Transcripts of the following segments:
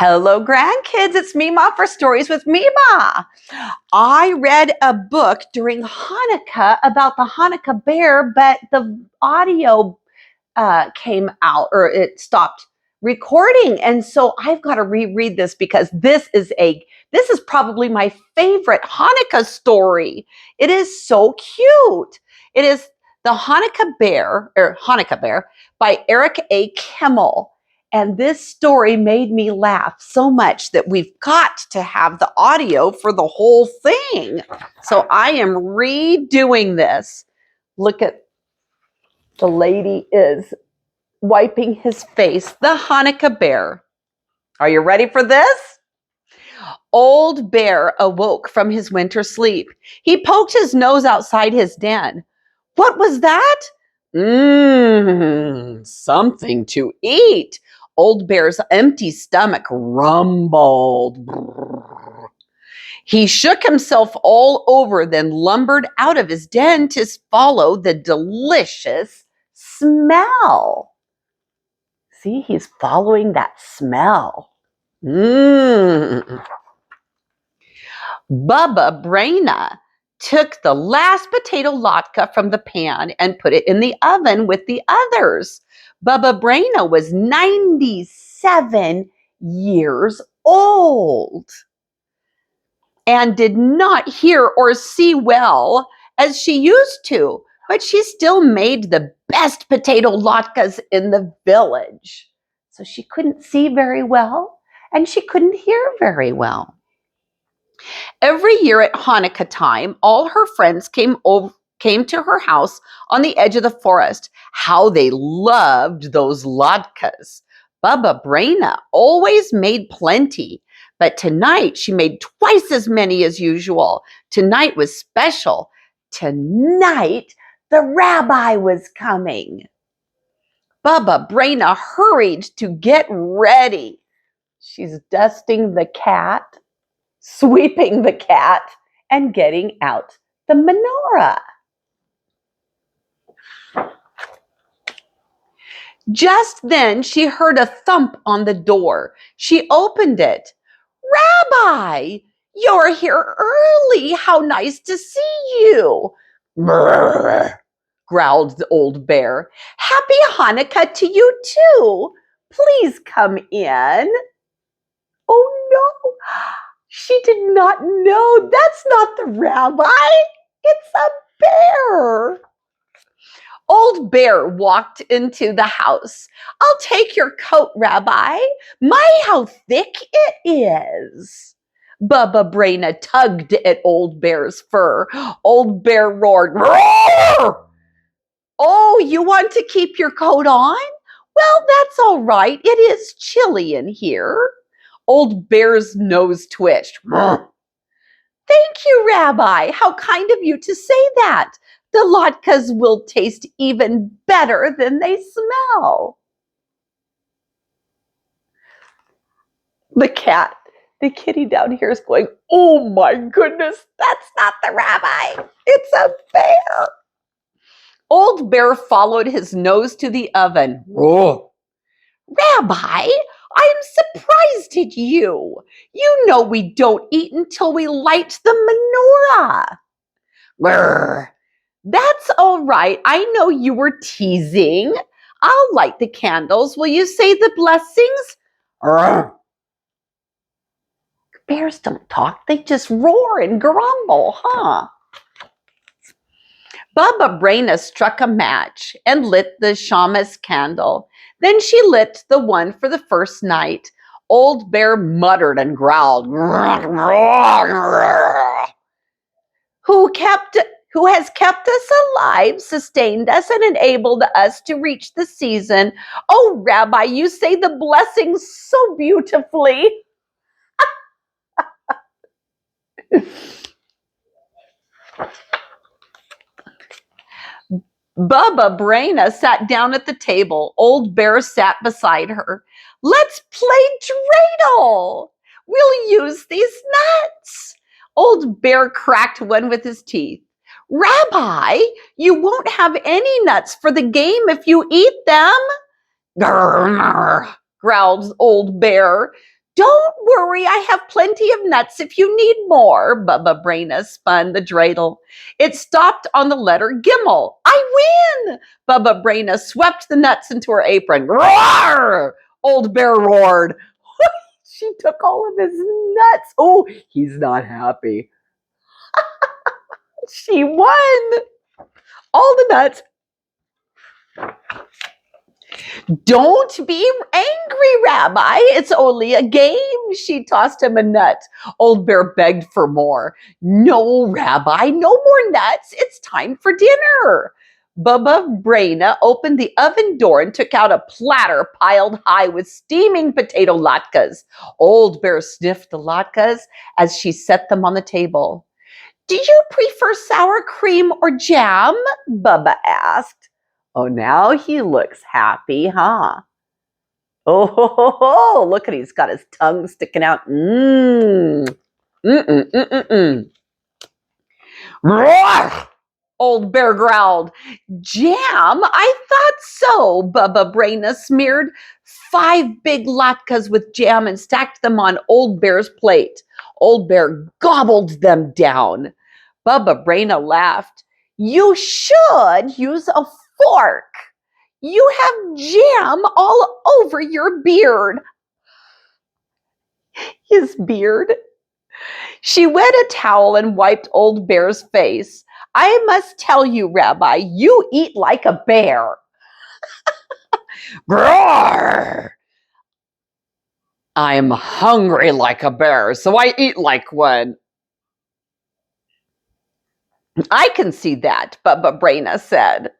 Hello, grandkids. It's Mema for Stories with Mema. I read a book during Hanukkah about the Hanukkah Bear, but the audio came out or it stopped recording. And so I've got to reread this because this is probably my favorite Hanukkah story. It is so cute. It is the Hanukkah Bear by Eric A. Kimmel. And this story made me laugh so much that we've got to have the audio for the whole thing. So I am redoing this. Look at the lady is wiping his face, the Hanukkah Bear. Are you ready for this? Old Bear awoke from his winter sleep. He poked his nose outside his den. What was that? Something to eat. Old Bear's empty stomach rumbled. He shook himself all over, then lumbered out of his den to follow the delicious smell. See, he's following that smell. Bubba Braina took the last potato latke from the pan and put it in the oven with the others. Bubba Braina was 97 years old and did not hear or see well as she used to, but she still made the best potato latkes in the village. So she couldn't see very well and she couldn't hear very well. Every year at Hanukkah time, all her friends came to her house on the edge of the forest. How they loved those latkes. Bubba Braina always made plenty, but tonight she made twice as many as usual. Tonight was special. Tonight, the Rabbi was coming. Bubba Braina hurried to get ready. She's dusting the cat, sweeping the cat, and getting out the menorah. Just then, she heard a thump on the door. She opened it. Rabbi, you're here early. How nice to see you. Brr, growled the old bear. Happy Hanukkah to you too. Please come in. Oh no, she did not know. That's not the rabbi. It's a bear. Old Bear walked into the house. I'll take your coat, Rabbi. My, how thick it is. Bubba Braina tugged at Old Bear's fur. Old Bear roared, roar! Oh, you want to keep your coat on? Well, that's all right. It is chilly in here. Old Bear's nose twitched. Thank you, Rabbi. How kind of you to say that. The latkes will taste even better than they smell. The kitty down here is going, oh my goodness, that's not the rabbi. It's a bear. Old Bear followed his nose to the oven. Rabbi, I'm surprised at you. You know we don't eat until we light the menorah. Brr. That's all right. I know you were teasing. I'll light the candles. Will you say the blessings? Brr. Bears don't talk. They just roar and grumble, huh? Bubba Braina struck a match and lit the shamus candle. Then she lit the one for the first night. Old Bear muttered and growled. Who has kept us alive, sustained us, and enabled us to reach the season. Oh, Rabbi, you say the blessings so beautifully. Bubba Braina sat down at the table. Old Bear sat beside her. Let's play dreidel. We'll use these nuts. Old Bear cracked one with his teeth. Rabbi, you won't have any nuts for the game if you eat them. Grrr, growled Old Bear. Don't worry, I have plenty of nuts if you need more. Bubba Braina spun the dreidel. It stopped on the letter Gimel. I win! Bubba Braina swept the nuts into her apron. Roar! Old Bear roared. She took all of his nuts. Oh, he's not happy. She won all the nuts. Don't be angry, Rabbi. It's only a game. She tossed him a nut. Old Bear begged for more. No, Rabbi, no more nuts. It's time for dinner. Bubba Braina opened the oven door and took out a platter piled high with steaming potato latkes. Old Bear sniffed the latkes as she set them on the table. Do you prefer sour cream or jam? Bubba asked. Oh, now he looks happy, huh? Oh, look at he's got his tongue sticking out. Mm-mm. Roar! Old Bear growled. Jam? I thought so. Bubba Braina smeared 5 big latkes with jam and stacked them on Old Bear's plate. Old Bear gobbled them down. Bubba Braina laughed. You should use a fork. You have jam all over your beard. His beard. She wet a towel and wiped Old Bear's face. I must tell you, Rabbi, you eat like a bear. Roar! I'm hungry like a bear, so I eat like one. I can see that, Bubba Braina said.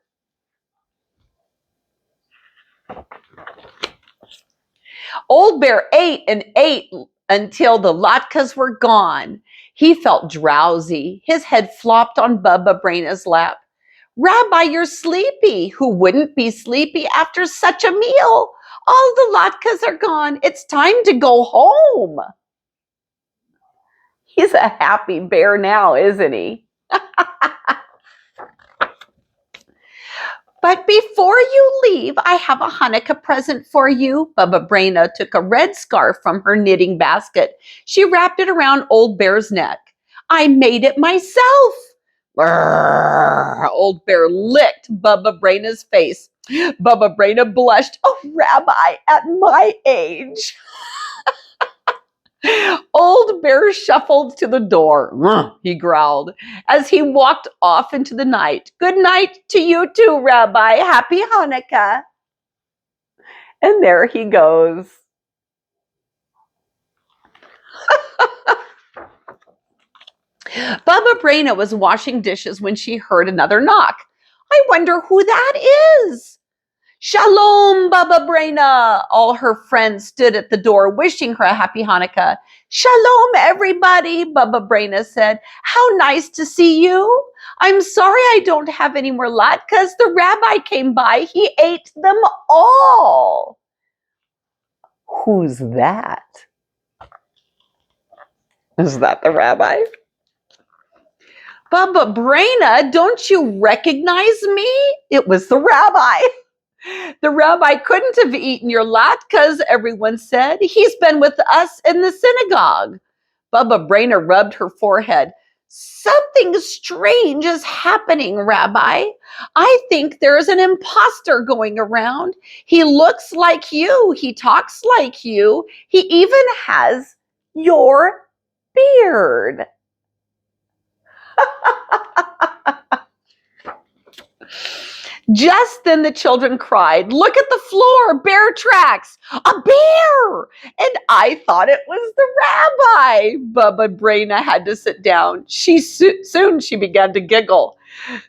Old Bear ate and ate until the latkes were gone. He felt drowsy. His head flopped on Bubba Braina's lap. Rabbi, you're sleepy. Who wouldn't be sleepy after such a meal? All the latkes are gone. It's time to go home. He's a happy bear now, isn't he? But before you leave, I have a Hanukkah present for you. Bubba Braina took a red scarf from her knitting basket. She wrapped it around Old Bear's neck. I made it myself. Brrr, Old Bear licked Bubba Braina's face. Bubba Braina blushed. Oh, Rabbi, at my age. Old Bear shuffled to the door. He growled as he walked off into the night. Good night to you too, Rabbi. Happy Hanukkah. And there he goes. Bubba Braina was washing dishes when she heard another knock. I wonder who that is. Shalom, Bubba Braina. All her friends stood at the door wishing her a happy Hanukkah. Shalom, everybody, Bubba Braina said. How nice to see you. I'm sorry I don't have any more latkes. The rabbi came by. He ate them all. Who's that? Is that the rabbi? Bubba Braina, don't you recognize me? It was the rabbi. The rabbi couldn't have eaten your latkes, everyone said. He's been with us in the synagogue. Bubba Braina rubbed her forehead. Something strange is happening, Rabbi. I think there is an imposter going around. He looks like you. He talks like you. He even has your beard. Just then the children cried, look at the floor, bear tracks, a bear! And I thought it was the rabbi. Bubba Braina had to sit down. Soon she began to giggle.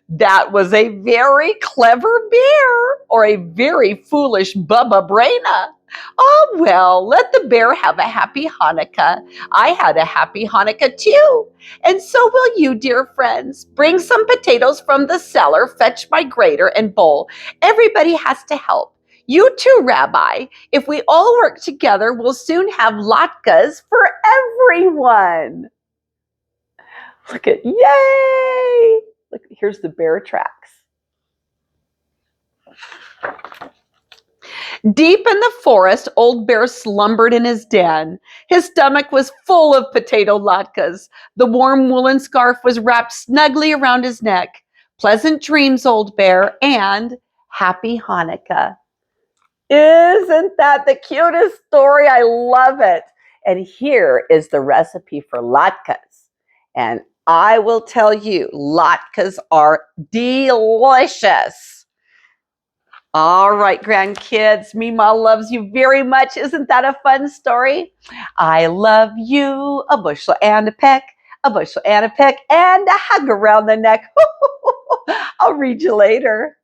That was a very clever bear or a very foolish Bubba Braina. Oh, well, let the bear have a happy Hanukkah. I had a happy Hanukkah too. And so will you, dear friends. Bring some potatoes from the cellar, fetch my grater and bowl. Everybody has to help. You too, Rabbi. If we all work together, we'll soon have latkes for everyone. Look at, yay! Look, here's the bear tracks. Deep in the forest, Old Bear slumbered in his den. His stomach was full of potato latkes. The warm woolen scarf was wrapped snugly around his neck. Pleasant dreams, Old Bear, and happy Hanukkah. Isn't that the cutest story? I love it. And here is the recipe for latkes. And I will tell you, latkes are delicious. All right, grandkids, Mema loves you very much. Isn't that a fun story? I love you, a bushel and a peck, a bushel and a peck, and a hug around the neck. I'll read you later.